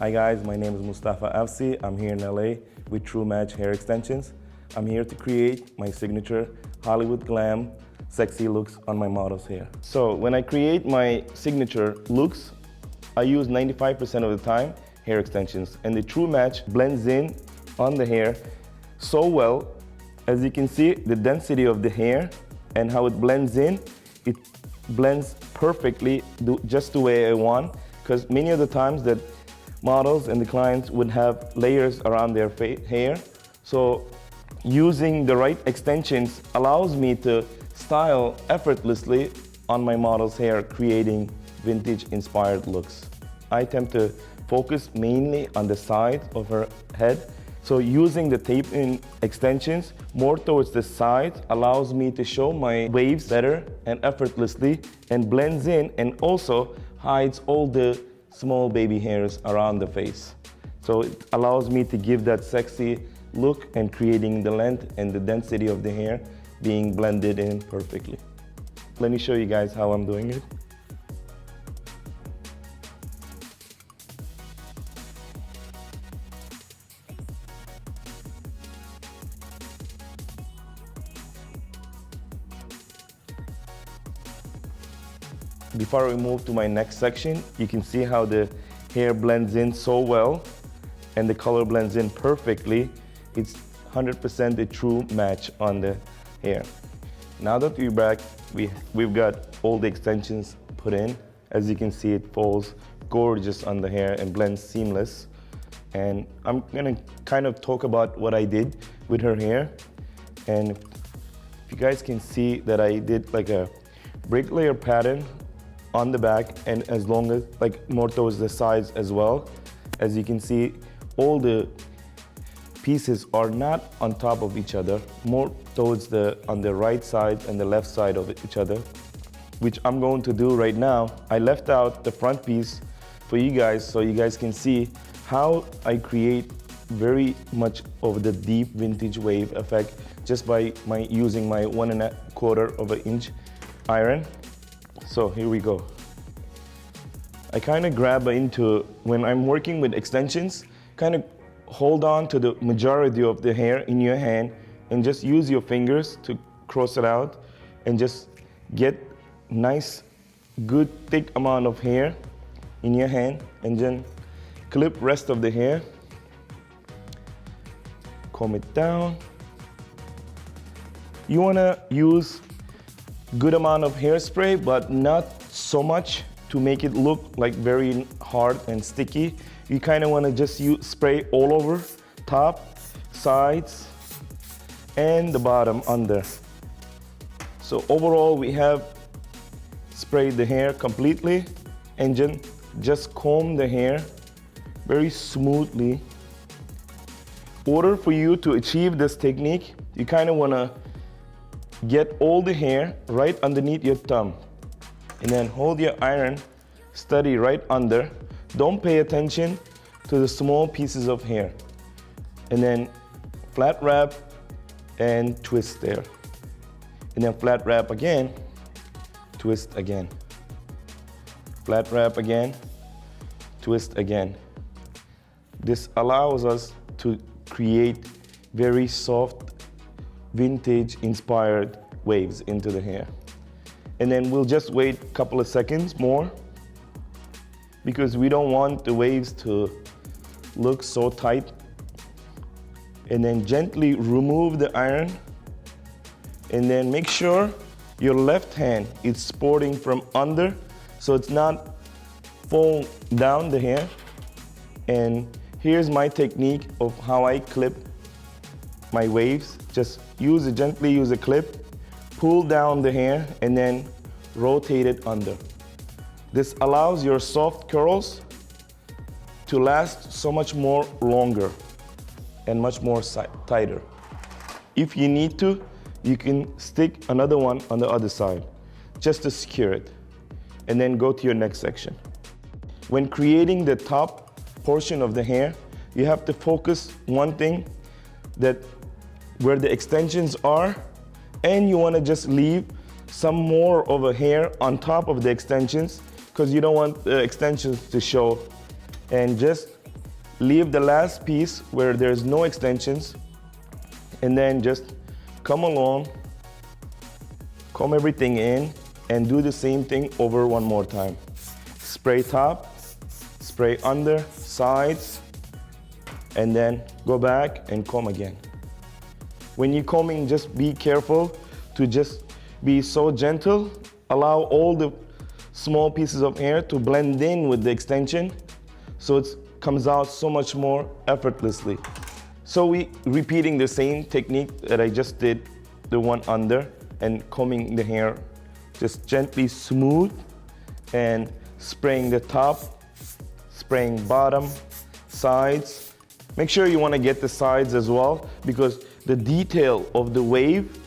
Hi guys, my name is Mustafa Avci. I'm here in LA with TruMatch hair extensions. I'm here to create my signature Hollywood glam sexy looks on my model's hair. So when I create my signature looks, I use 95% of the time hair extensions, and the TruMatch blends in on the hair so well. As you can see, the density of the hair and how it blends in, it blends perfectly just the way I want, because many of the times that models and the clients would have layers around their hair. So using the right extensions allows me to style effortlessly on my model's hair, creating vintage inspired looks. I tend to focus mainly on the side of her head. So using the tape-in extensions more towards the side allows me to show my waves better and effortlessly, and blends in and also hides all the small baby hairs around the face. So it allows me to give that sexy look and creating the length and the density of the hair being blended in perfectly. Let me show you guys how I'm doing it. Before we move to my next section, you can see how the hair blends in so well and the color blends in perfectly. It's 100% a true match on the hair. Now that we're back, we've got all the extensions put in. As you can see, it falls gorgeous on the hair and blends seamless. And I'm gonna kind of talk about what I did with her hair. And if you guys can see that I did like a bricklayer pattern on the back, and as long as like more towards the sides as well. As you can see, all the pieces are not on top of each other, more towards on the right side and the left side of each other, which I'm going to do right now. I left out the front piece for you guys so you guys can see how I create very much of the deep vintage wave effect just by using my 1¼ inch iron. So here we go. I kind of grab into, when I'm working with extensions, kind of hold on to the majority of the hair in your hand and just use your fingers to cross it out and just get nice, good, thick amount of hair in your hand, and then clip rest of the hair, comb it down. You want to use good amount of hairspray, but not so much to make it look like very hard and sticky. You kind of want to just spray all over, top, sides, and the bottom under. So overall, we have sprayed the hair completely, and then just comb the hair very smoothly. In order for you to achieve this technique, you kind of want to get all the hair right underneath your thumb, and then hold your iron steady right under. Don't pay attention to the small pieces of hair. And then flat wrap and twist there. And then flat wrap again, twist again. Flat wrap again, twist again. This allows us to create very soft, vintage inspired waves into the hair. And then we'll just wait a couple of seconds more, because we don't want the waves to look so tight. And then gently remove the iron, and then make sure your left hand is supporting from under so it's not fall down the hair. And here's my technique of how I clip my waves. Just gently use a clip, pull down the hair, and then rotate it under. This allows your soft curls to last so much more longer and much more tighter. If you need to, you can stick another one on the other side just to secure it, and then go to your next section. When creating the top portion of the hair, you have to focus one thing, that where the extensions are, and you want to just leave some more of a hair on top of the extensions, because you don't want the extensions to show. And just Leave the last piece where there's no extensions, and then just come along, comb everything in, and do the same thing over one more time. Spray top, spray under, sides, and then go back and comb again. When you're combing, just be careful to just be so gentle. Allow all the small pieces of hair to blend in with the extension, so it comes out so much more effortlessly. So we repeating the same technique that I just did, the one under, and combing the hair just gently smooth, and spraying the top, spraying bottom, sides. Make sure you want to get the sides as well, because the detail of the wave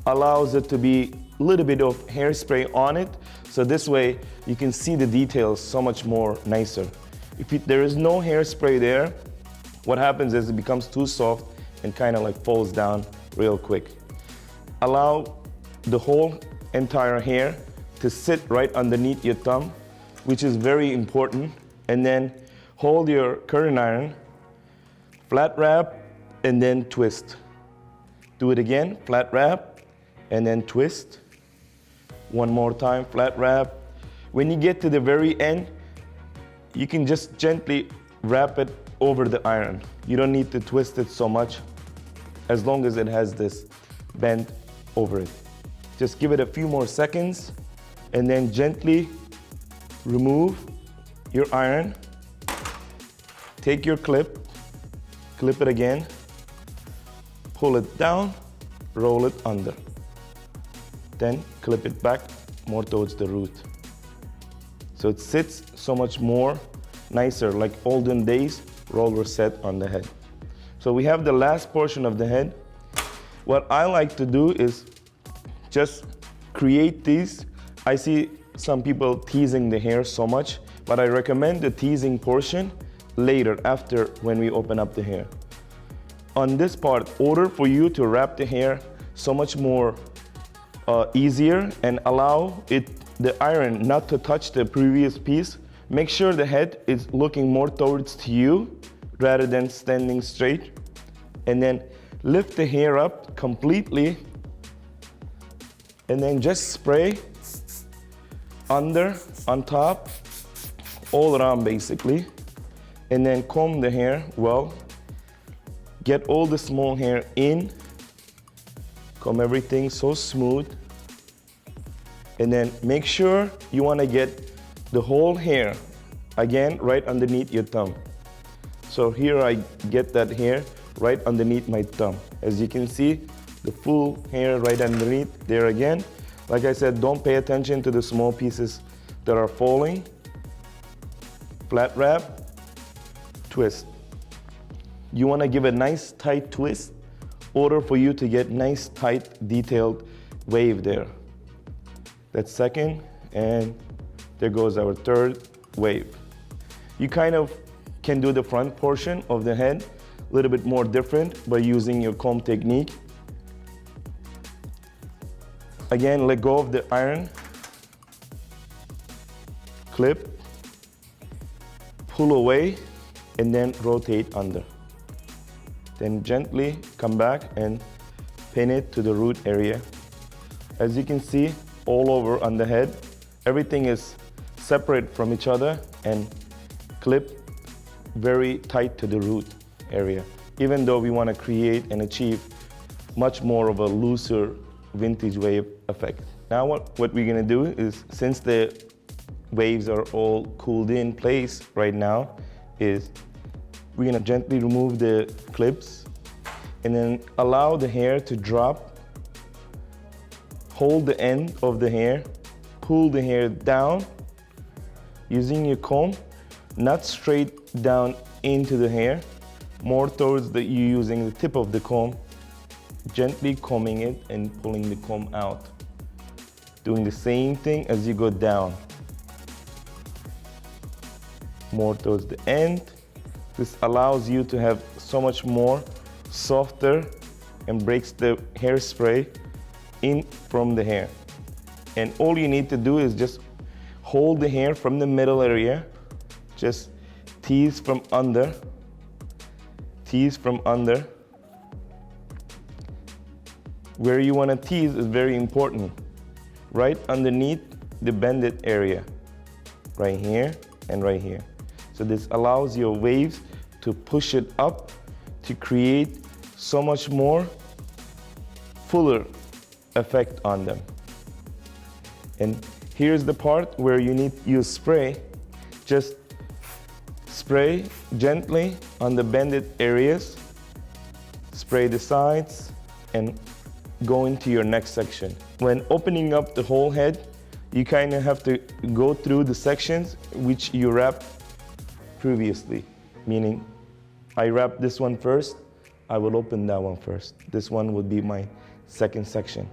allows it to be a little bit of hairspray on it, so this way you can see the details so much more nicer. If there is no hairspray there, what happens is it becomes too soft and kind of like falls down real quick. Allow the whole entire hair to sit right underneath your thumb, which is very important, and then hold your curling iron, flat wrap, and then twist. Do it again, flat wrap, and then twist. One more time, flat wrap. When you get to the very end, you can just gently wrap it over the iron. You don't need to twist it so much, as long as it has this bend over it. Just give it a few more seconds, and then gently remove your iron. Take your clip it again, pull it down, roll it under. Then clip it back more towards the root. So it sits so much more nicer, like olden days roller set on the head. So we have the last portion of the head. What I like to do is just create these. I see some people teasing the hair so much, but I recommend the teasing portion later, after when we open up the hair. On this part, order for you to wrap the hair so much more easier, and allow the iron not to touch the previous piece. Make sure the head is looking more towards to you rather than standing straight. And then lift the hair up completely, and then just spray under, on top, all around basically. And then comb the hair well. Get all the small hair in. Comb everything so smooth. And then make sure you want to get the whole hair, again, right underneath your thumb. So here I get that hair right underneath my thumb. As you can see, the full hair right underneath there again. Like I said, don't pay attention to the small pieces that are falling. Flat wrap, twist. You want to give a nice tight twist in order for you to get nice tight detailed wave there. That's second, and there goes our third wave. You kind of can do the front portion of the head a little bit more different by using your comb technique. Again, let go of the iron, clip, pull away, and then rotate under. Then gently come back and pin it to the root area. As you can see, all over on the head, everything is separate from each other and clip very tight to the root area, even though we want to create and achieve much more of a looser vintage wave effect. Now what we're going to do is, since the waves are all cooled in place right now, is we're going to gently remove the clips and then allow the hair to drop. Hold the end of the hair, pull the hair down using your comb, not straight down into the hair, more towards you using the tip of the comb, gently combing it and pulling the comb out. Doing the same thing as you go down. More towards the end. This allows you to have so much more softer and breaks the hairspray in from the hair. And all you need to do is just hold the hair from the middle area, just tease from under, tease from under. Where you want to tease is very important. Right underneath the bended area. Right here and right here. So this allows your waves to push it up to create so much more fuller effect on them. And here's the part where you need to use spray. Just spray gently on the bended areas, spray the sides, and go into your next section. When opening up the whole head, you kind of have to go through the sections which you wrapped previously. Meaning, I wrapped this one first, I will open that one first. This one would be my second section.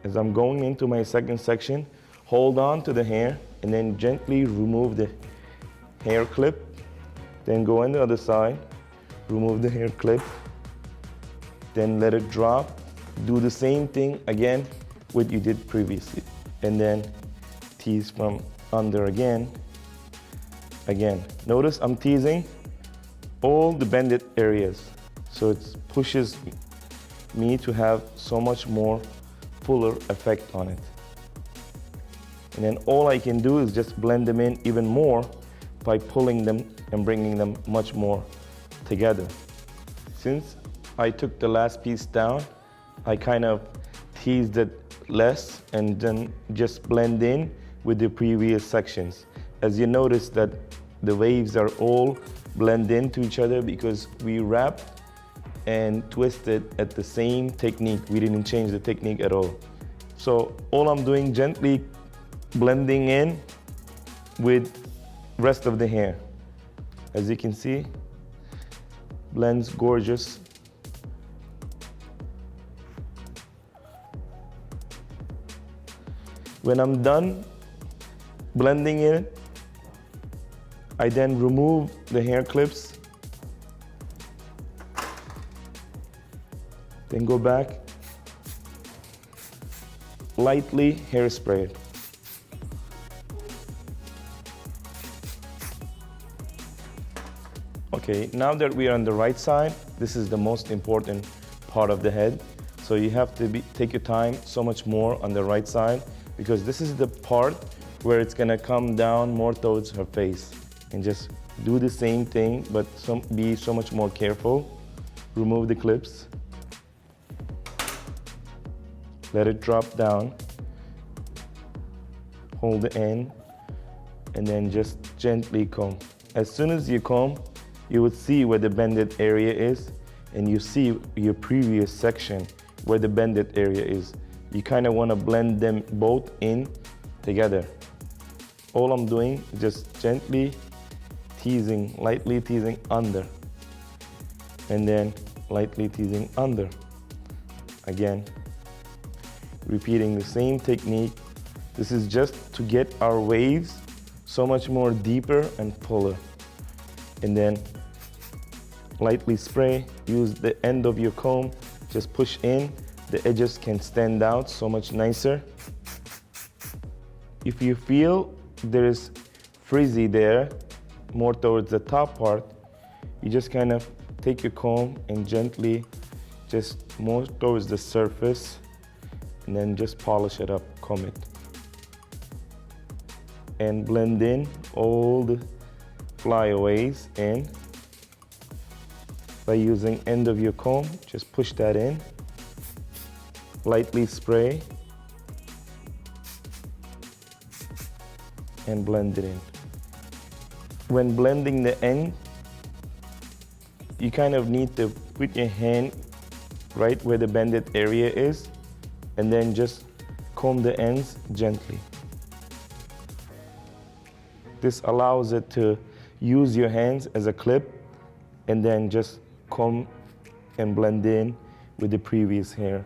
As I'm going into my second section, hold on to the hair and then gently remove the hair clip. Then go on the other side, remove the hair clip, then let it drop. Do the same thing again what you did previously. And then tease from under again. Notice I'm teasing all the bended areas. So it pushes me to have so much more fuller effect on it. And then all I can do is just blend them in even more by pulling them and bringing them much more together. Since I took the last piece down, I kind of teased it less and then just blend in with the previous sections. As you notice that the waves are all blend into each other because we wrapped and twisted at the same technique. We didn't change the technique at all. So all I'm doing, gently blending in with rest of the hair. As you can see, blends gorgeous. When I'm done blending in, I then remove the hair clips, then go back, lightly hairspray it. Okay, now that we are on the right side, this is the most important part of the head. So you have to take your time so much more on the right side because this is the part where it's gonna come down more towards her face. And just do the same thing, but be so much more careful. Remove the clips. Let it drop down. Hold the end, and then just gently comb. As soon as you comb, you would see where the bended area is, and you see your previous section where the bended area is. You kind of want to blend them both in together. All I'm doing is just gently teasing, lightly teasing under, and then lightly teasing under. Again, repeating the same technique. This is just to get our waves so much more deeper and fuller. And then lightly spray, use the end of your comb, just push in, the edges can stand out so much nicer. If you feel there is frizzy there, more towards the top part, you just kind of take your comb and gently just more towards the surface and then just polish it up, comb it. And blend in all the flyaways in. By using end of your comb, just push that in. Lightly spray and blend it in. When blending the end, you kind of need to put your hand right where the bended area is and then just comb the ends gently. This allows it to use your hands as a clip and then just comb and blend in with the previous hair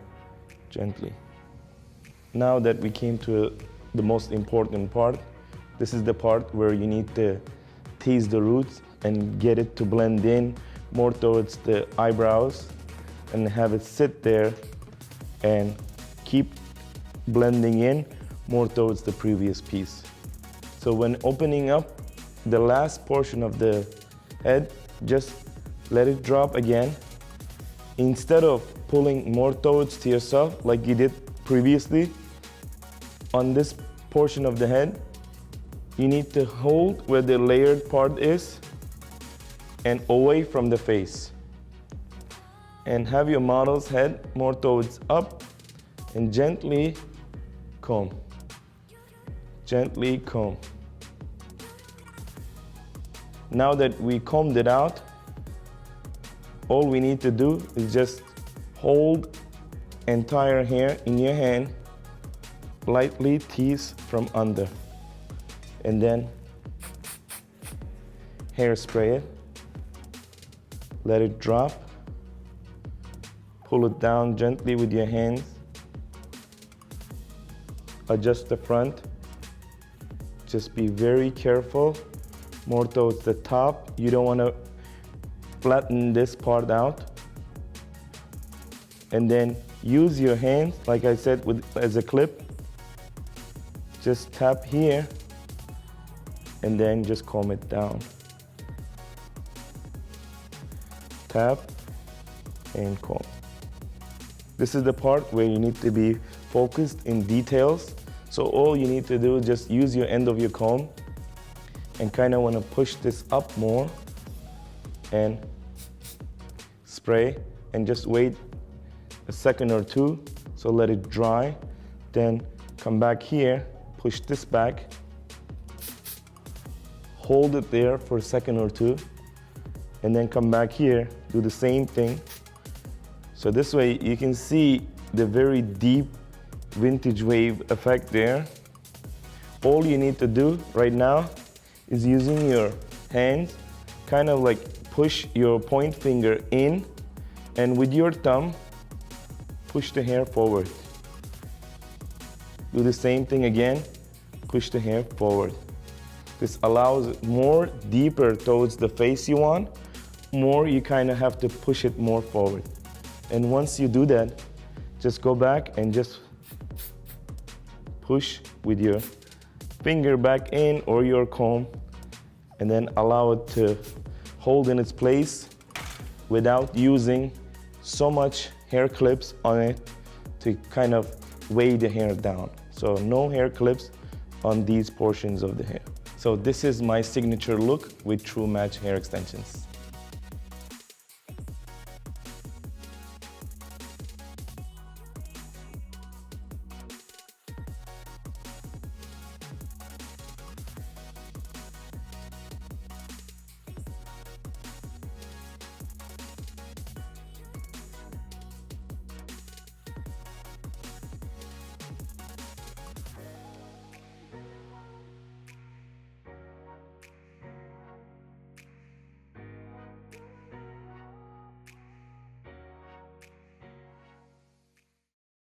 gently. Now that we came to the most important part, this is the part where you need to tease the roots and get it to blend in more towards the eyebrows and have it sit there and keep blending in more towards the previous piece. So when opening up the last portion of the head, just let it drop again. Instead of pulling more towards to yourself like you did previously, on this portion of the head, you need to hold where the layered part is and away from the face. And have your model's head more towards up and gently comb. Gently comb. Now that we combed it out, all we need to do is just hold entire hair in your hand, lightly tease from under, and then hairspray it, let it drop, pull it down gently with your hands, adjust the front, just be very careful, more towards the top. You don't want to flatten this part out. And then use your hands, like I said, as a clip. Just tap here and then just comb it down. Tap and comb. This is the part where you need to be focused in details. So all you need to do is just use your end of your comb and kind of want to push this up more and spray, and just wait a second or two. So let it dry, then come back here, push this back, hold it there for a second or two, and then come back here, do the same thing. So this way you can see the very deep vintage wave effect there. All you need to do right now is using your hands, kind of like push your point finger in, and with your thumb, push the hair forward. Do the same thing again, push the hair forward. This allows it more deeper towards the face you want, more you kind of have to push it more forward. And once you do that, just go back and just push with your finger back in or your comb, and then allow it to hold in its place without using so much hair clips on it to kind of weigh the hair down. So no hair clips on these portions of the hair. So this is my signature look with TruMatch hair extensions.